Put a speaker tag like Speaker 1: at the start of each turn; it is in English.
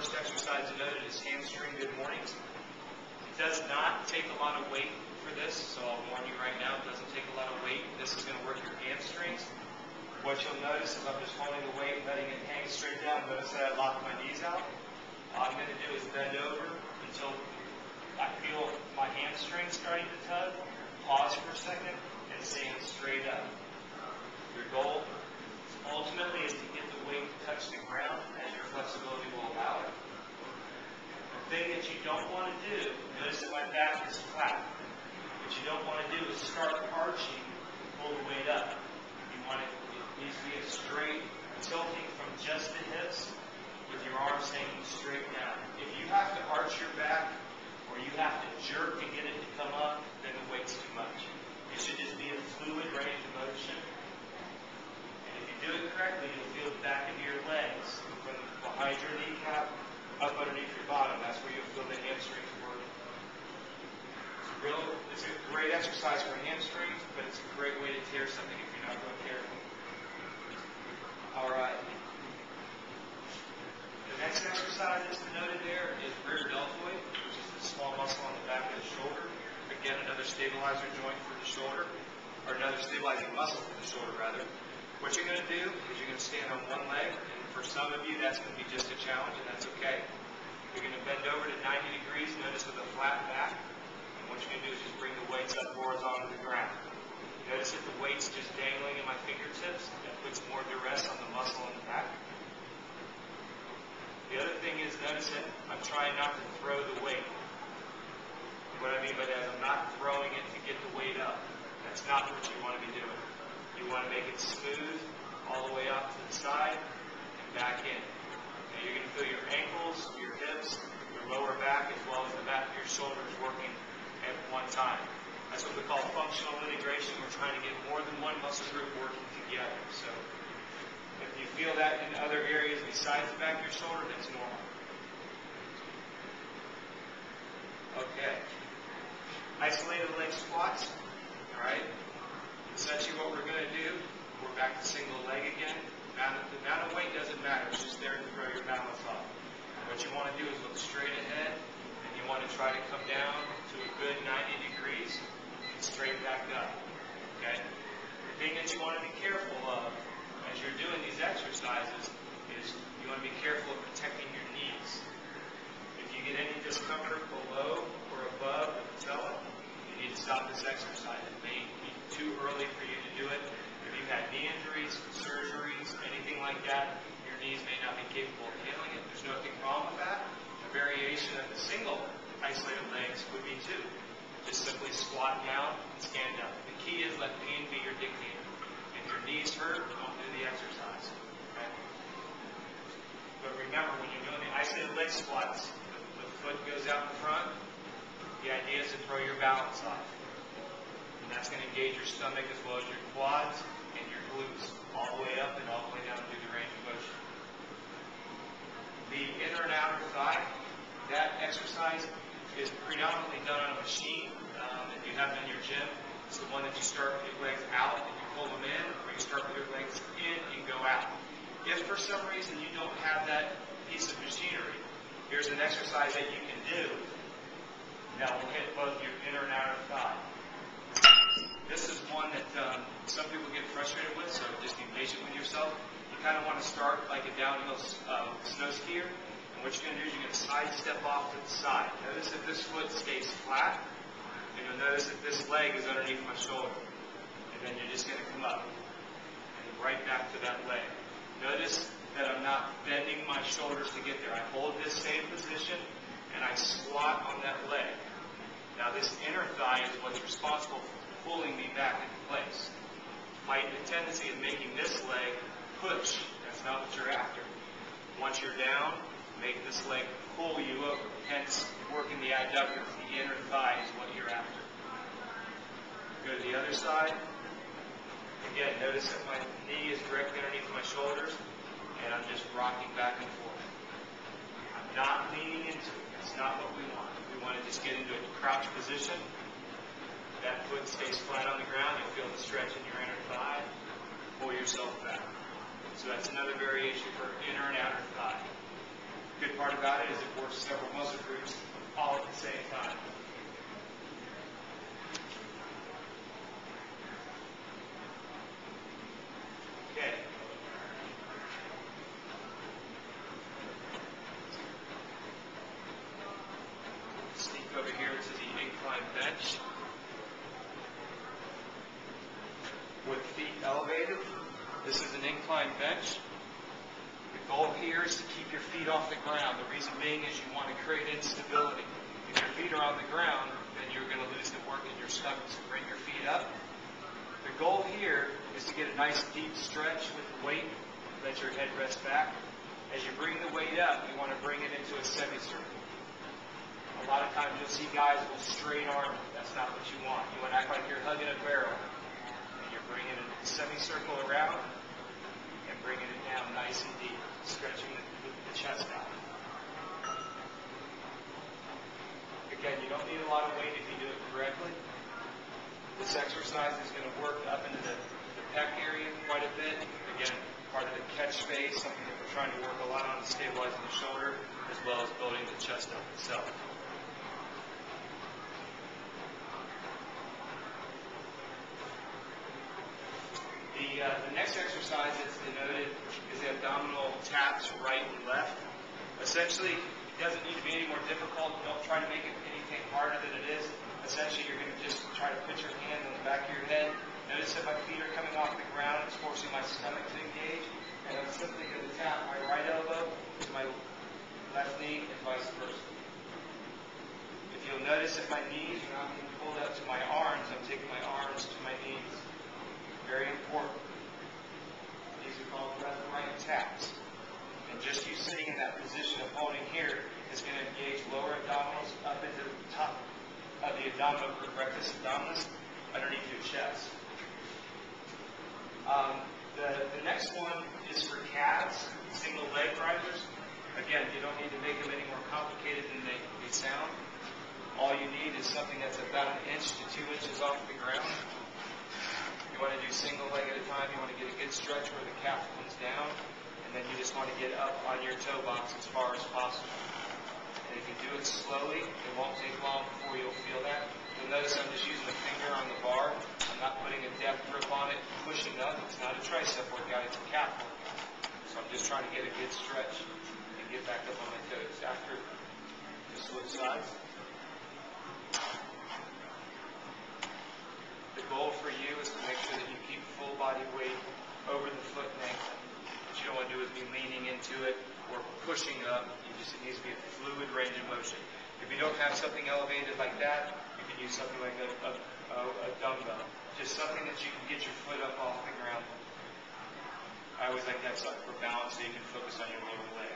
Speaker 1: first exercise noted is hamstring good mornings. It does not take a lot of weight for this, so I'll warn you right now, it doesn't take a lot of weight. This is going to work your hamstrings. What you'll notice is I'm just holding the weight, letting it hang straight down. Notice that I lock my knees out. All I'm going to do is bend over until I feel my hamstring starting to tug. Pause for a second and stand straight up. Your goal ultimately is to get the weight to touch the ground as your flexibility will allow it. The thing that you don't want to do, notice that my back is flat. What you don't want to do is start arching, pull the weight up. You want it needs to be a straight tilting from just the hips with your arms hanging straight down. If you have to arch your back or you have to jerk to get it to come up, then the weight's too much. It should just be a fluid range of motion. And if you do it correctly, you'll feel the back of your legs from behind your kneecap up underneath your bottom. That's where you'll feel the hamstrings work. It's a great exercise for hamstrings, but it's a great way to tear something if you're not real careful. All right. The next exercise that's denoted there is rear deltoid, which is the small muscle on the back of the shoulder. Again, another stabilizer joint for the shoulder, or another stabilizing muscle for the shoulder, rather. What you're going to do is you're going to stand on one leg, and for some of you, that's going to be just a challenge, and that's okay. You're going to bend over to 90 degrees, notice with a flat back, and what you're going to do is just bring the weights up horizontal to the ground. Notice that the weight's just dangling in my fingertips. That puts more duress on the muscle in the back. The other thing is, notice that I'm trying not to throw the weight. What I mean by that is I'm not throwing it to get the weight up. That's not what you want to be doing. You want to make it smooth all the way up to the side and back in. Now you're going to feel your ankles, your hips, your lower back, as well as the back of your shoulders working at one time. That's what we call functional integration. We're trying to get more than one muscle group working together. So if you feel that in other areas besides the back of your shoulder, that's normal. Okay. Isolated leg squats. All right. Essentially what we're going to do, we're back to single leg again. The amount of weight doesn't matter. It's just there to throw your balance off. What you want to do is look straight ahead, and you want to try to come down to a good 90 degrees. Straight back up. Okay? The thing that you want to be careful of as you're doing these exercises is you want to be careful of protecting your knees. If you get any discomfort below or above the patella, you need to stop this exercise. It may be too early for you to do it. If you've had knee injuries, surgeries, anything like that, your knees may not be capable of handling it. There's nothing wrong with that. A variation of the single isolated legs would be two. Just simply squat down and stand up. The key is let pain be your dictator. If your knees hurt, don't do the exercise. Okay? But remember, when you're doing the isolated leg squats, the foot goes out in front. The idea is to throw your balance off. And that's going to engage your stomach as well as your quads and your glutes all the way up and all the way down through the range of motion. The inner and outer thigh, that exercise is predominantly done on a machine. If you have it in your gym, it's the one that you start with your legs out and you pull them in, or you start with your legs in and go out. If for some reason you don't have that piece of machinery, here's an exercise that you can do that will hit both your inner and outer thigh. This is one that some people get frustrated with, so just be patient with yourself. You kind of want to start like a downhill snow skier. What you're going to do is you're going to sidestep off to the side. Notice that this foot stays flat, and you'll notice that this leg is underneath my shoulder. And then you're just going to come up and right back to that leg. Notice that I'm not bending my shoulders to get there. I hold this same position, and I squat on that leg. Now this inner thigh is what's responsible for pulling me back into place. Fight the tendency of making this leg push. That's not what you're after. Once you're down, make this leg pull you over, hence working the adductors. The inner thigh is what you're after. Go to the other side. Again, notice that my knee is directly underneath my shoulders, and I'm just rocking back and forth. I'm not leaning into it. That's not what we want. We want to just get into a crouch position. That foot stays flat on the ground. You'll feel the stretch in your inner thigh. Pull yourself back. So that's another variation for inner and outer thigh. Good part about it is it works several muscle groups all at the same time. Okay. Sneak over here to the incline bench. With feet elevated. This is an incline bench. The goal here is to keep your feet off the ground. The reason being is you want to create instability. If your feet are on the ground, then you're going to lose the work in your stomach. So bring your feet up. The goal here is to get a nice deep stretch with the weight. Let your head rest back. As you bring the weight up, you want to bring it into a semicircle. A lot of times you'll see guys with straight arm. That's not what you want. You want to act like you're hugging a barrel. Bringing it in a semicircle around and bringing it down nice and deep, stretching the chest out. Again, you don't need a lot of weight if you do it correctly. This exercise is going to work up into the pec area quite a bit. Again, part of the catch space, something that we're trying to work a lot on, is stabilizing the shoulder as well as building the chest up itself. The next exercise that's denoted is the abdominal taps right and left. Essentially, it doesn't need to be any more difficult. Don't try to make it anything harder than it is. Essentially, you're going to just try to put your hand on the back of your head. Notice that my feet are coming off the ground. It's forcing my stomach to engage. And I'm simply going to tap my right elbow to my left knee and vice versa. If you'll notice that my knees are not being pulled up to my arms, I'm taking my arms to my knees. Very important. These are called left-right taps. And just you sitting in that position of holding here is going to engage lower abdominals up into the top of the abdominal group, rectus abdominis, underneath your chest. The next one is for calves, single leg risers. Again, you don't need to make them any more complicated than they sound. All you need is something that's about 1 inch to 2 inches off the ground. You want to do single leg at a time. You want to get a good stretch where the calf comes down, and then you just want to get up on your toe box as far as possible. And if you do it slowly, it won't take long before you'll feel that. You'll notice I'm just using a finger on the bar. I'm not putting a depth grip on it, pushing up. It's not a tricep workout, it's a calf workout. So I'm just trying to get a good stretch and get back up on my toes. After, just switch sides. The goal for you is to make sure that you keep full body weight over the foot and ankle. What you don't want to do is be leaning into it or pushing up. It needs to be a fluid range of motion. If you don't have something elevated like that, you can use something like a dumbbell. Just something that you can get your foot up off the ground. I always like to have something for balance so you can focus on your lower leg.